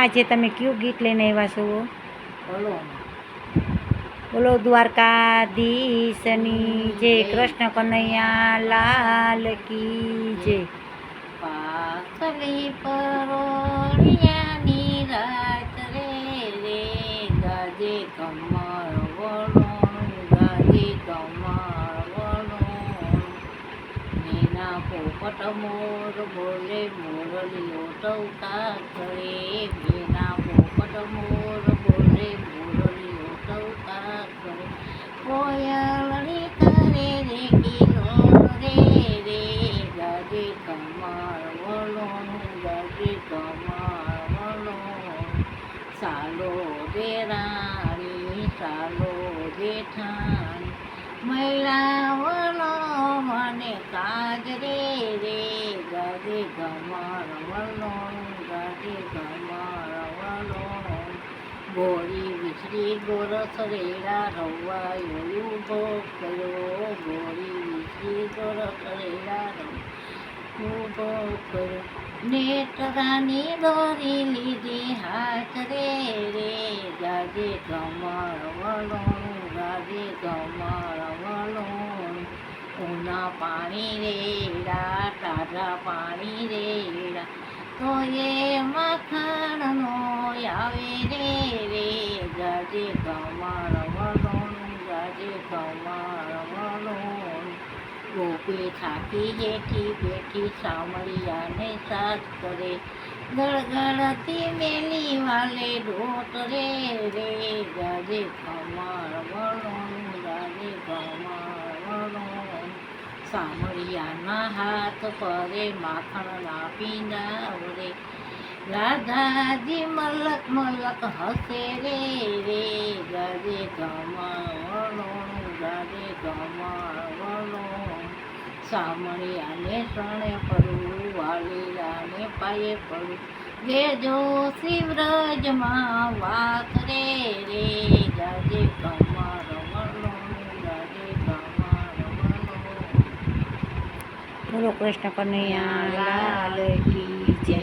આજે તમે કયું ગીત લઈને આવ્યા છો? બોલો. બોલો દ્વારકાધીશની જય, કૃષ્ણ કનૈયા લાલ કી જય. પાસલી પરોળિયાની રાત રે ગાજે કમર વળોણ, ગાજે કમર વળોણ. એના પોપટ મોર બોલે મોરલીઓ ટવકા કરે, એના પોપટ મોર બોલે મોરલીઓ ટવકા કરે. કોયલણી કરે રે કિલોલ રે ગાજે કમર વળોણ, ગાજે કમર વળોણ. સાલો દે રાણી, સાલો જેઠાણી, મૈલા વલો મને કાજ રે ગાજે કમર વળોણ, ગાજે કમર વળોણ. ગોરી વિસરી ગોરસ રેડા રવાયો ઉભો કર્યો, ગોરી વિસરી ગોરસ રેડા ઉભો કર્યો. નેત્રાની દોરી લીધી હાથ રે ગાજે કમર વળોણ, ગાજે કમર વળોણ. ઊના પાણી રેડા, ટાઢા પાણી રેડા, તો એ માખણનો આવે રે ગાજે કમર વળોણ, ગાજે કમર વળોણ. ગોપી થાકી હેઠી બેઠી સામળિયાને સાથ કરે, ગળગળતી મેલી વાલે ઢોટ રે ગાજે કમર વળોણ, ગાજે કમર વળોણ. સામળિયાના હાથ પરે માખણના પીંડા વરે, રાધાજી મલક મલક હસે રે ગાજે કમર વળોણ, ગાજે કમર વળોણ. સામળિયાને શરણે પડું, વાલીલાને પાયે પડું, વેજો શિવરજમાં વાત રે ગાજે કમર વળોણ, ગાજે કમર વળોણ. બોલો કૃષ્ણ કનૈયા લાલ કી જય.